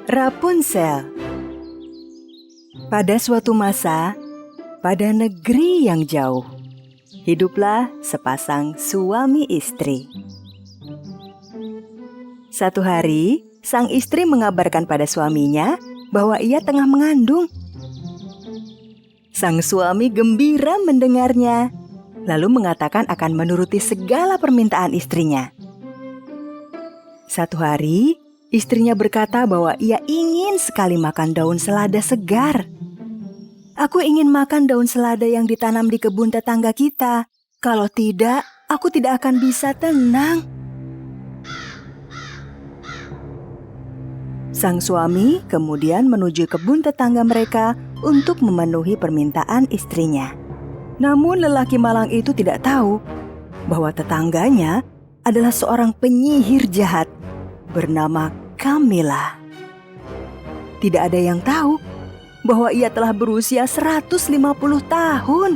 Rapunzel. Pada suatu masa, pada negeri yang jauh, hiduplah sepasang suami istri. Satu hari, sang istri mengabarkan pada suaminya bahwa ia tengah mengandung. Sang suami gembira mendengarnya, lalu mengatakan akan menuruti segala permintaan istrinya. Satu hari, istrinya berkata bahwa ia ingin sekali makan daun selada segar. Aku ingin makan daun selada yang ditanam di kebun tetangga kita. Kalau tidak, aku tidak akan bisa tenang. Sang suami kemudian menuju kebun tetangga mereka untuk memenuhi permintaan istrinya. Namun lelaki malang itu tidak tahu bahwa tetangganya adalah seorang penyihir jahat bernama Camilla. Tidak ada yang tahu bahwa ia telah berusia 150 tahun.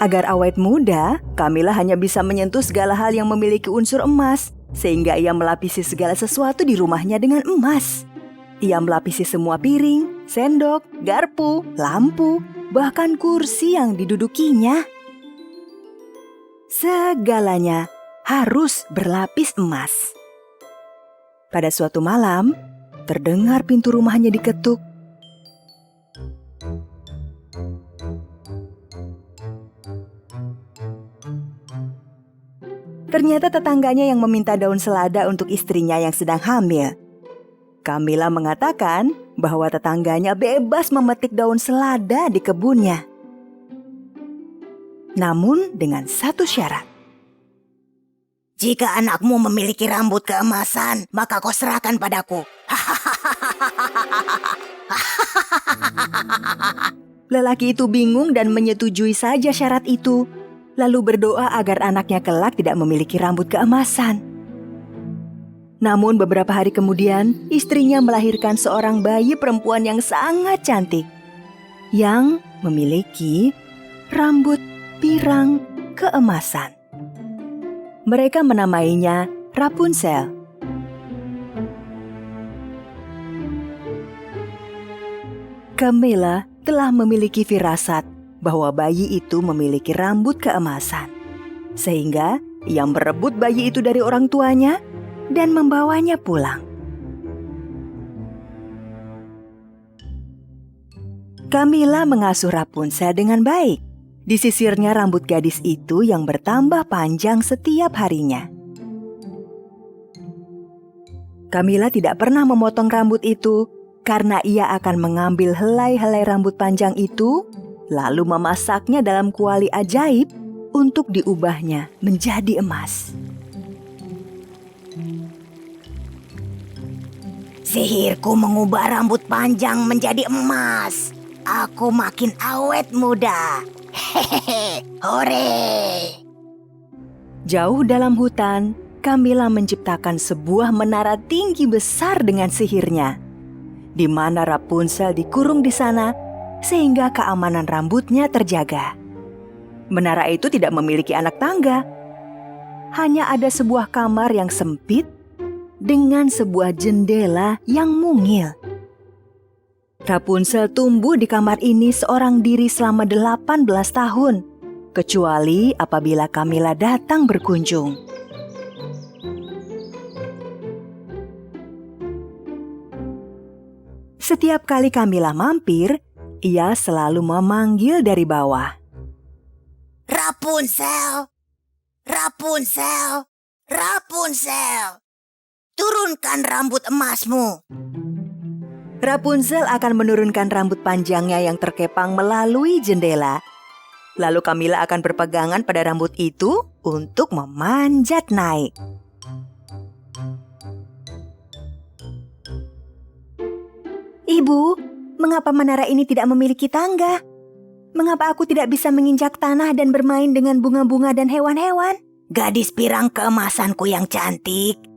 Agar awet muda, Camilla hanya bisa menyentuh segala hal yang memiliki unsur emas, sehingga ia melapisi segala sesuatu di rumahnya dengan emas. Ia melapisi semua piring, sendok, garpu, lampu, bahkan kursi yang didudukinya. Segalanya harus berlapis emas. Pada suatu malam, terdengar pintu rumahnya diketuk. Ternyata tetangganya yang meminta daun selada untuk istrinya yang sedang hamil. Camilla mengatakan bahwa tetangganya bebas memetik daun selada di kebunnya. Namun dengan satu syarat. Jika anakmu memiliki rambut keemasan, maka kau serahkan padaku. Lelaki itu bingung dan menyetujui saja syarat itu, lalu berdoa agar anaknya kelak tidak memiliki rambut keemasan. Namun beberapa hari kemudian, istrinya melahirkan seorang bayi perempuan yang sangat cantik, yang memiliki rambut pirang keemasan. Mereka menamainya Rapunzel. Camilla telah memiliki firasat bahwa bayi itu memiliki rambut keemasan. Sehingga ia merebut bayi itu dari orang tuanya dan membawanya pulang. Camilla mengasuh Rapunzel dengan baik. Disisirnya rambut gadis itu yang bertambah panjang setiap harinya. Camilla tidak pernah memotong rambut itu karena ia akan mengambil helai-helai rambut panjang itu lalu memasaknya dalam kuali ajaib untuk diubahnya menjadi emas. Sihirku mengubah rambut panjang menjadi emas. Aku makin awet muda. Hehehe, hore! Jauh dalam hutan, Camilla menciptakan sebuah menara tinggi besar dengan sihirnya, di mana Rapunzel dikurung di sana sehingga keamanan rambutnya terjaga. Menara itu tidak memiliki anak tangga. Hanya ada sebuah kamar yang sempit dengan sebuah jendela yang mungil. Rapunzel tumbuh di kamar ini seorang diri selama 18 tahun, kecuali apabila Camilla datang berkunjung. Setiap kali Camilla mampir, ia selalu memanggil dari bawah. Rapunzel! Rapunzel! Rapunzel! Turunkan rambut emasmu. Rapunzel akan menurunkan rambut panjangnya yang terkepang melalui jendela. Lalu Camilla akan berpegangan pada rambut itu untuk memanjat naik. Ibu, mengapa menara ini tidak memiliki tangga? Mengapa aku tidak bisa menginjak tanah dan bermain dengan bunga-bunga dan hewan-hewan? Gadis pirang keemasanku yang cantik.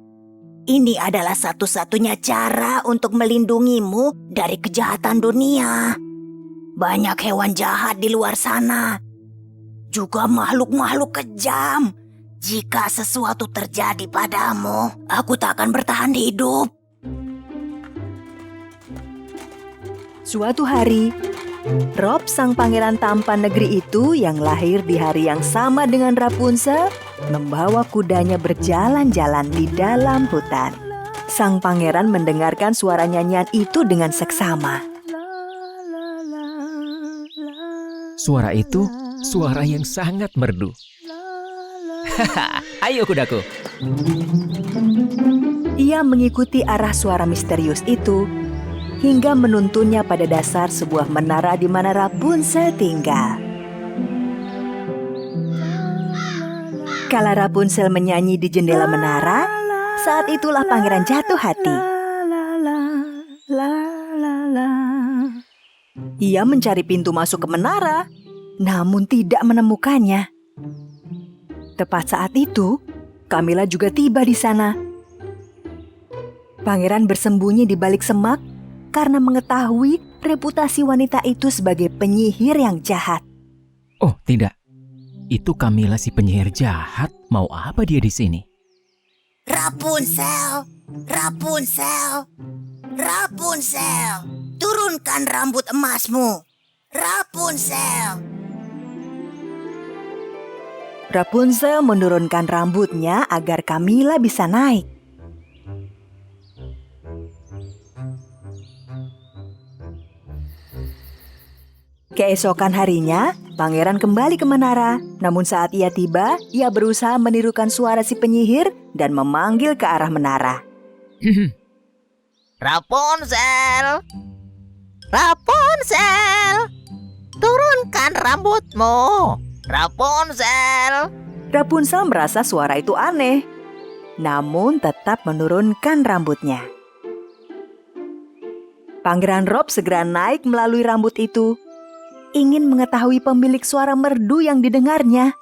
Ini adalah satu-satunya cara untuk melindungimu dari kejahatan dunia. Banyak hewan jahat di luar sana. Juga makhluk-makhluk kejam. Jika sesuatu terjadi padamu, aku tak akan bertahan hidup. Suatu hari, Rob, sang pangeran tampan negeri itu yang lahir di hari yang sama dengan Rapunzel, membawa kudanya berjalan-jalan di dalam hutan. Sang pangeran mendengarkan suara nyanyian itu dengan seksama. Suara itu suara yang sangat merdu. Ayo kudaku. Ia mengikuti arah suara misterius itu hingga menuntunnya pada dasar sebuah menara di mana Rapunzel tinggal. Kala Rapunzel menyanyi di jendela menara, saat itulah pangeran jatuh hati. Ia mencari pintu masuk ke menara, namun tidak menemukannya. Tepat saat itu, Camilla juga tiba di sana. Pangeran bersembunyi di balik semak karena mengetahui reputasi wanita itu sebagai penyihir yang jahat. Oh tidak, itu Camilla si penyihir jahat. Mau apa dia di sini? Rapunzel, Rapunzel, Rapunzel, turunkan rambut emasmu. Rapunzel. Rapunzel menurunkan rambutnya agar Camilla bisa naik. Keesokan harinya, pangeran kembali ke menara. Namun saat ia tiba, ia berusaha menirukan suara si penyihir dan memanggil ke arah menara. Rapunzel, Rapunzel, turunkan rambutmu. Rapunzel. Rapunzel merasa suara itu aneh, namun tetap menurunkan rambutnya. Pangeran Rob segera naik melalui rambut itu, ingin mengetahui pemilik suara merdu yang didengarnya.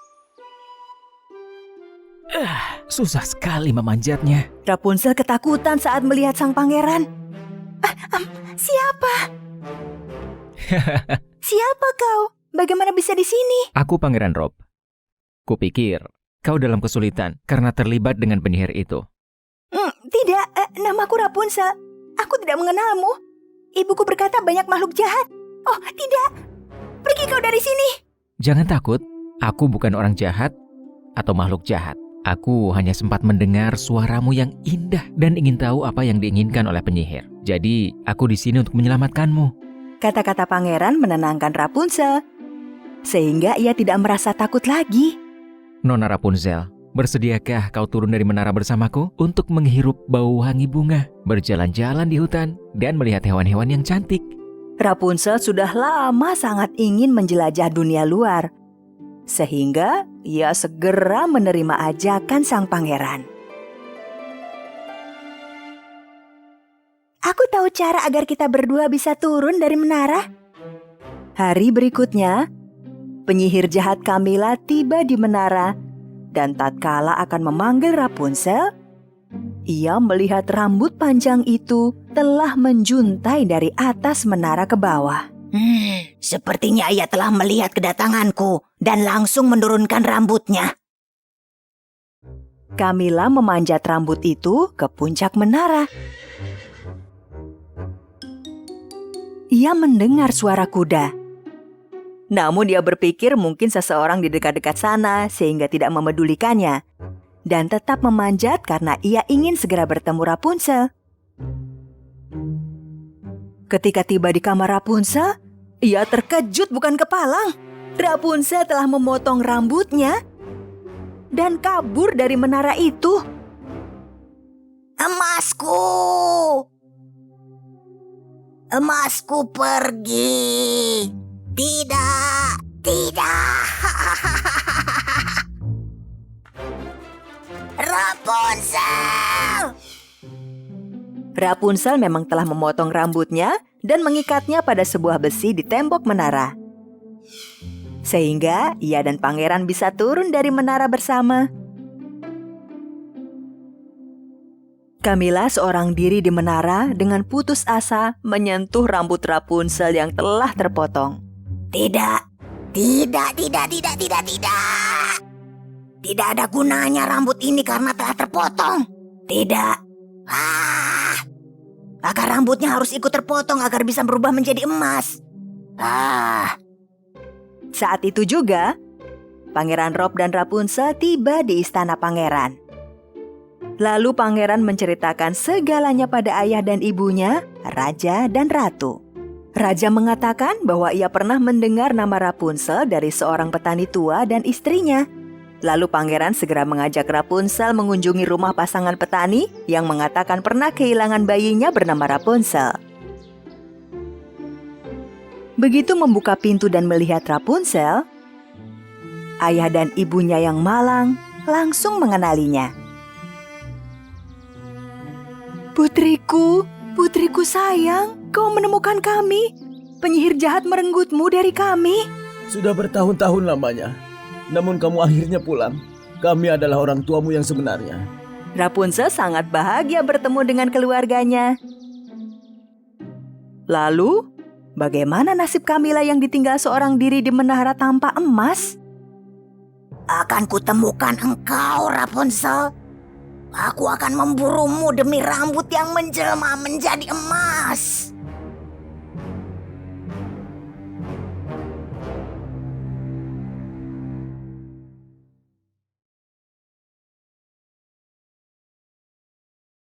Susah sekali memanjatnya. Rapunzel ketakutan saat melihat sang pangeran. Siapa? Siapa kau? Bagaimana bisa di sini? Aku Pangeran Rob. Kupikir kau dalam kesulitan karena terlibat dengan penyihir itu. Tidak, namaku Rapunzel. Aku tidak mengenalmu. Ibuku berkata banyak makhluk jahat. Oh, tidak. Pergi kau dari sini. Jangan takut, aku bukan orang jahat atau makhluk jahat. Aku hanya sempat mendengar suaramu yang indah dan ingin tahu apa yang diinginkan oleh penyihir. Jadi, aku di sini untuk menyelamatkanmu. Kata-kata pangeran menenangkan Rapunzel, sehingga ia tidak merasa takut lagi. Nona Rapunzel, bersediakah kau turun dari menara bersamaku untuk menghirup bau wangi bunga, berjalan-jalan di hutan, dan melihat hewan-hewan yang cantik? Rapunzel sudah lama sangat ingin menjelajah dunia luar, sehingga ia segera menerima ajakan sang pangeran. Aku tahu cara agar kita berdua bisa turun dari menara. Hari berikutnya, penyihir jahat Camilla tiba di menara, dan tatkala akan memanggil Rapunzel, ia melihat rambut panjang itu telah menjuntai dari atas menara ke bawah. Sepertinya ia telah melihat kedatanganku dan langsung menurunkan rambutnya. Camilla memanjat rambut itu ke puncak menara. Ia mendengar suara kuda. Namun dia berpikir mungkin seseorang di dekat-dekat sana sehingga tidak memedulikannya. Dan tetap memanjat karena ia ingin segera bertemu Rapunzel. Ketika tiba di kamar Rapunzel, ia terkejut bukan kepalang. Rapunzel telah memotong rambutnya dan kabur dari menara itu. Emasku! Emasku pergi! Tidak! Tidak! Rapunzel! Rapunzel memang telah memotong rambutnya dan mengikatnya pada sebuah besi di tembok menara. Sehingga ia dan pangeran bisa turun dari menara bersama. Camilla seorang diri di menara dengan putus asa menyentuh rambut Rapunzel yang telah terpotong. Tidak, tidak, tidak, tidak, tidak, tidak. Tidak ada gunanya rambut ini karena telah terpotong. Tidak. Akar rambutnya harus ikut terpotong agar bisa berubah menjadi emas. Saat itu juga, Pangeran Rob dan Rapunzel tiba di istana pangeran. Lalu pangeran menceritakan segalanya pada ayah dan ibunya, raja dan ratu. Raja mengatakan bahwa ia pernah mendengar nama Rapunzel dari seorang petani tua dan istrinya. Lalu pangeran segera mengajak Rapunzel mengunjungi rumah pasangan petani yang mengatakan pernah kehilangan bayinya bernama Rapunzel. Begitu membuka pintu dan melihat Rapunzel, ayah dan ibunya yang malang langsung mengenalinya. Putriku sayang, kau menemukan kami. Penyihir jahat merenggutmu dari kami. Sudah bertahun-tahun lamanya, namun kamu akhirnya pulang. Kami adalah orang tuamu yang sebenarnya. Rapunzel sangat bahagia bertemu dengan keluarganya. Lalu, bagaimana nasib Camilla yang ditinggal seorang diri di menara tanpa emas? Akan kutemukan engkau, Rapunzel. Aku akan memburumu demi rambut yang menjelma menjadi emas.